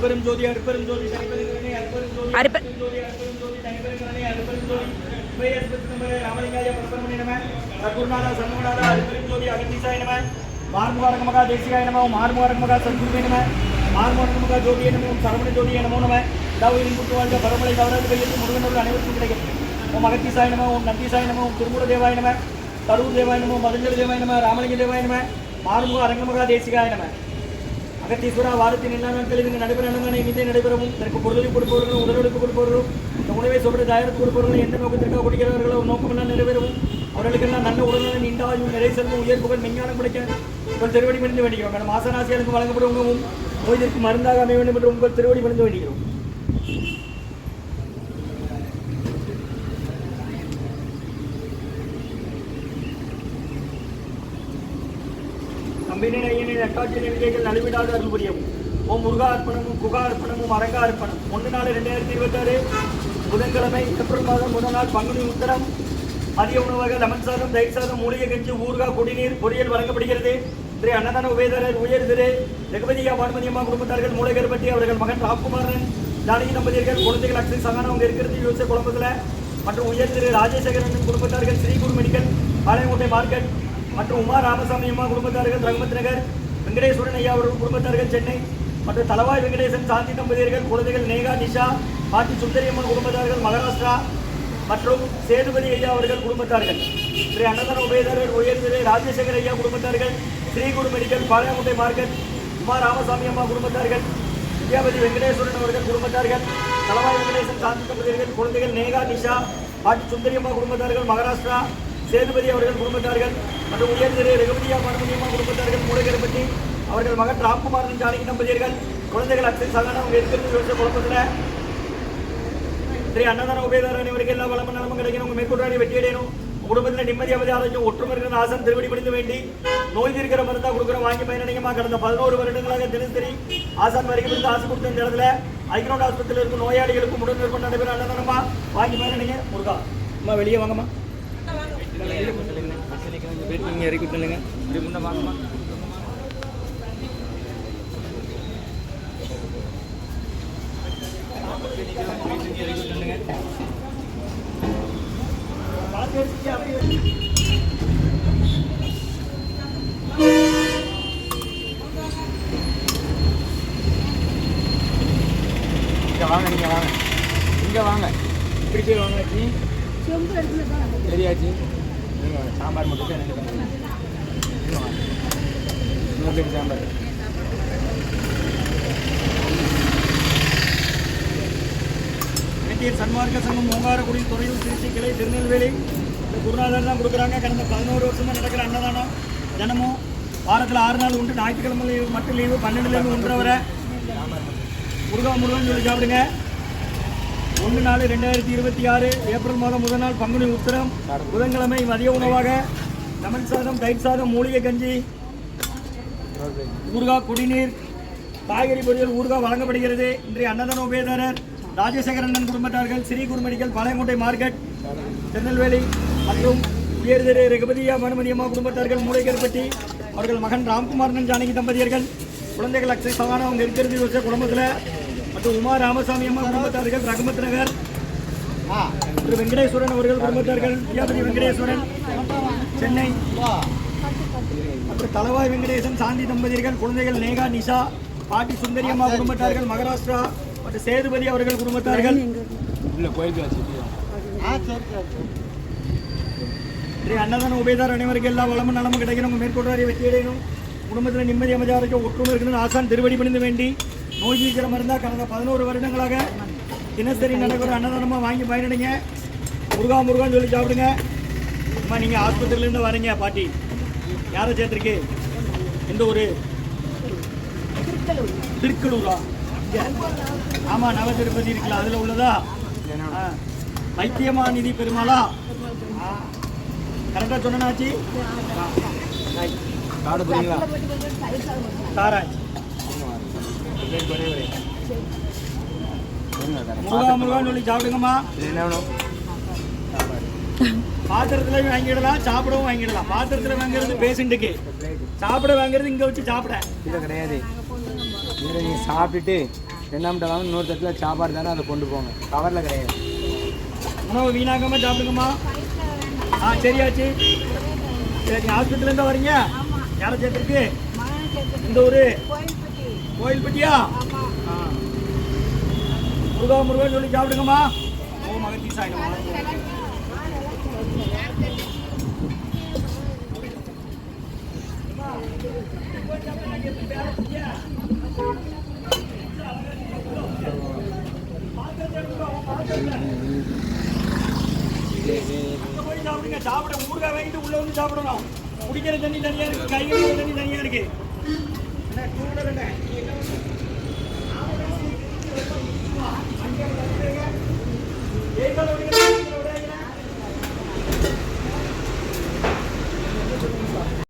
அருப்பெரும் ஜோதி அருப்பெரும் ஜோதி தனிப்பெருங்கருணை அருப்பெரும் ஜோதி அருப்பெரும் ஜோதி அருப்பெரும் ஜோதி தனிப்பெருங்கருணை அருப்பெரும் ஜோதி உபயஸ்பதி ராமலிங்காய பரபரமணி நம சத்குருநாதா சண்முகநாதா அருப்பெரும் ஜோதி அகத்தீசாய நம மார்முகாரக மகா தேசிகாய நம மார்முகாரக மகா சத்குருவே நம மார்முகாரக மகா ஜோதியே நம சரவண ஜோதியே நமோ நம தாவூரின் குட்டு வாழ்க பரமலை தவறாது கையெழுத்து முருகனோடு அனைவருக்கும் கிடைக்கும் ஓம் அகத்தீசாய நம ஓம் நந்தீசாய நம ஓம் திருமூல தேவாய நம கரூர் தேவாய நம மதஞ்சலி தேவாய நம ராமலிங்க தேவாய நம மார்முக அரங்கமகா தேசிகாய நம அகத்தீஸ்வரா வாரத்தின் எல்லா நாட்களில் இங்கு நடைபெற அனுமனை இங்கே நடைபெறவும் இதற்கு பொருளை கொடுப்பவர்களும் உடலுழைப்பு கொடுப்பவர்களும் இந்த உணவை சொல்ற தயாரித்து கொடுப்பவர்களும் எந்த நோக்கத்திற்காக கொடுக்கிறார்களோ நோக்கமெல்லாம் நிறைவேறவும் அவர்களுக்கெல்லாம் நல்ல உடல்நலன் நீண்டாயும் நிறை செல்வம் உயர் புகழ் மெஞ்ஞானம் கிடைக்க உங்கள் திருவடி பணிந்து வேண்டிக்கிறோம் மேடம் ஆசனாசியாளுக்கு வழங்கப்படும் உணவும் நோய்திற்கு மருந்தாக அமைய வேண்டும் என்று உங்கள் திருவடி பணிந்து வேண்டிக்கிறோம். கம்பினை ஐயனை நட்டாட்சி நெறிகள் நழுவிடாத அருள் புரியவும். ஓம் முருகா அர்ப்பணமும் குகா அர்ப்பணமும் அரங்கா அர்ப்பணம் 1/4/2026 புதன்கிழமை ஏப்ரல் மாதம் முதல் நாள் பங்குனி உத்தரம் மதிய உணவாக லெமன் சாதம் தயிர் சாதம் மூலிகை கஞ்சி ஊறுகாய் குடிநீர் பொரியல் வழங்கப்படுகிறது. திரு அன்னதான உபயதாரர் உயர் திரு ரகுபதியா பானுமதியம்மா குடும்பத்தார்கள் மூளைகர்பட்டி அவர்கள் மகன் ராம்குமாரன் ஜானகி தம்பதியர்கள் குழந்தைகள் அக்ஷய் சகானம் அவங்க இருக்கிறது யோசிச்ச குழம்பத்தில் மற்றும் உயர் திரு ராஜேசகரன் குடும்பத்தார்கள் ஸ்ரீகுரு மெடிக்கல் பாளையங்கோட்டை மார்க்கெட் மற்றும் உமா ராமசாமி அம்மா குடும்பத்தார்கள் ரகுமத் நகர் வெங்கடேஸ்வரன் ஐயா அவர்கள் குடும்பத்தார்கள் சென்னை மற்றும் தலவாய் வெங்கடேசன் சாந்தி தம்பதியர்கள் குழந்தைகள் நேகா நிஷா பாட்டி சுந்தரியம்மன் குடும்பத்தார்கள் மகாராஷ்டிரா மற்றும் சேதுபதி ஐயா அவர்கள் குடும்பத்தார்கள் ஸ்ரீ அன்னதான உபயதாரர் உயர் திரு ராஜசேகர் ஐயா குடும்பத்தார்கள் ஸ்ரீகுரு மெடிக்கல் பாளையங்கோட்டை மார்க்கெட் உமா ராமசாமி அம்மா குடும்பத்தார்கள் வித்யாபதி வெங்கடேஸ்வரன் அவர்கள் குடும்பத்தார்கள் தலவாய் வெங்கடேசன் சாந்தி தம்பதியர்கள் குழந்தைகள் நேகா நிஷா பாட்டி சுந்தரியம்மா குடும்பத்தார்கள் மகாராஷ்டிரா சேதுபதி அவர்கள் குடும்பத்தார்கள் மற்றும் உயர் திரு ரகுபதியா பானுமதியம்மா குடும்பத்தார்கள் மூளைகர்பட்டி அவர்கள் மகன் ராம்குமாரன் ஜானகி தம்பதியர்கள் குழந்தைகள் அக்ஷய் சகானம் அவங்க இருக்கிறது யோசிச்ச குழப்பத்தில் ஸ்ரீ அன்னதான உபயதார அனைவருக்கு எல்லா வளமும் நலமும் கிடைக்கணும். உங்கள் மேற்கொண்டாடி வெற்றியடையணும். குடும்பத்தில் நிம்மதியாவது ஆரோக்கியம் ஒற்றுமை இருக்கிற ஆசன் திருவடி படிந்து வேண்டி நோய் தீர்க்கிற மருந்தா கொடுக்குறோம் வாங்கி பயனடைங்கம்மா. கடந்த 11 வருடங்களாக தினசரி ஆசான் வரைக்கும் இருந்து ஆசை கொடுத்த இந்த இடத்துல ஐக்ரோட் ஆஸ்பத்திரியில் இருக்கும் நோயாளிகளுக்கும் உடல் நிர்பந்தம் நடைபெற அன்னதானமா வாங்கி பயனடைங்க. முருகா அம்மா வெளியே வாங்கம்மா நீங்கள் இறக்கி விட்டுங்க இப்படி முன்ன வாங்கம்மா. வாங்க நீங்க வாங்க இங்க வாங்க இப்படி போய் வாங்கலாச்சு சரியாச்சு. சாம்பார் மட்டும் எனக்கு சாம்பார் சன்மார்க்க சங்கம் ஓங்காரக்குடி துறையூர் திருச்சி கிளை திருநெல்வேலி இந்த குருநாதர் தான் கொடுக்குறாங்க. கடந்த 11 வருஷமாக நடக்கிற அன்னதானம் தினமும் வாரத்தில் 6 நாள் உண்டு. ஞாயிற்றுக்கிழமை மட்டும் லீவு 12லேருந்து 1:30 வரை. முருகன் சொல்லி சாப்பிடுங்க. 1/4/2026 ஏப்ரல் மாதம் முதல் நாள் பங்குனி உத்திரம் புதன்கிழமை மதிய உணவாக லெமன் சாதம் தயிர் சாதம் மூலிகை கஞ்சி ஊறுகாய் குடிநீர் காய்கறி பொரியல் ஊறுகாய் வழங்கப்படுகிறது. இன்றைய அன்னதான உபயதாரர் ராஜசேகரன் குடும்பத்தார்கள் ஸ்ரீகுரு மெடிக்கல் பாளையங்கோட்டை மார்க்கெட் திருநெல்வேலி மற்றும் உயர் திரு ரகுபதியா பானுமதியம்மா குடும்பத்தார்கள் மூளைகர்பட்டி அவர்கள் மகன் ராம்குமாரன் ஜானகி தம்பதியர்கள் குழந்தைகள் அக்ஷய் சகானம் அவங்க இருக்கிறது யோசிச்ச குடும்பத்தில் மற்றும் உமா ராமசாமி அம்மா குடும்பத்தார்கள் ரகுமத் நகர் திரு வெங்கடேஸ்வரன் அவர்கள் குடும்பத்தார்கள் வித்யாபதி வெங்கடேஸ்வரன் சென்னை மற்றும் தலவாய் வெங்கடேசன் சாந்தி தம்பதியர்கள் குழந்தைகள் நேகா நிஷா பாட்டி சுந்தரியம்மா குடும்பத்தார்கள் மகாராஷ்டிரா மற்றும் சேதுபதி அவர்கள் குடும்பத்தார்கள் அன்னதான உபயதார் அனைவருக்கு எல்லா வளமும் நலமும் கிடைக்கணும். மேற்கொண்டாரி வெற்றியடையணும். குடும்பத்தில் நிம்மதி அமைதியாக ஒற்றுமை இருக்கணும். ஆசான் திருவடி பணிந்து வேண்டி நோய் தீர்க்கிற மருந்தா கடந்த 11 வருடங்களாக தினசரி நடக்கிற அன்னதானமாக வாங்கி பயனடைங்க. முருகான்னு சொல்லி சாப்பிடுங்க. அம்மா நீங்கள் ஆஸ்பத்திரியிலேருந்து வரீங்க பாட்டி யாரை சேர்த்துருக்கு? எந்த ஊர்? திருக்கலூரா? ஆமாம் நவ திருப்பதி இருக்கலாம் அதில் உள்ளதா? வைத்தியமா நிதி பெருமாளா? கரெக்டாக சொன்னாச்சு. முருகான்னு சொல்லி சாப்பிடுங்கம்மா. பாத்திரத்தில் வாங்கிடலாம் சாப்பிடவும் வாங்கிடலாம். பாத்திரத்தில் வாங்குறது பேஷண்ட்டுக்கு, சாப்பிட வாங்குறது இங்கே வச்சு சாப்பிட இல்லை கிடையாது. இதில் நீங்கள் சாப்பிட்டுட்டு ரெண்டாம் வாங்க இன்னொரு தட்டில் சாப்பாடு தானே அதை கொண்டு போங்க, கவரில் கிடையாது. உணவு வீணாக்காம சாப்பிடுங்கம்மா. சரியாச்சு. சரி, ஹாஸ்பிட்டல்லேருந்து வரீங்க? யாரை சேர்த்துருக்கு? இந்த ஊர் கோயில்பட்டியா? முருகா முருகன் சொல்லி சாப்பிடுங்கம்மா. ஓ மகத்தி சாயிடுமா. சாப்பிடுங்க, சாப்பிட ஊறுகாய் வாங்கிட்டு உள்ள வந்து சாப்பிடணும். குடிக்கிற தண்ணி தனியா இருக்கு, கை கழுவுற தண்ணி தனியா இருக்கு. என்ன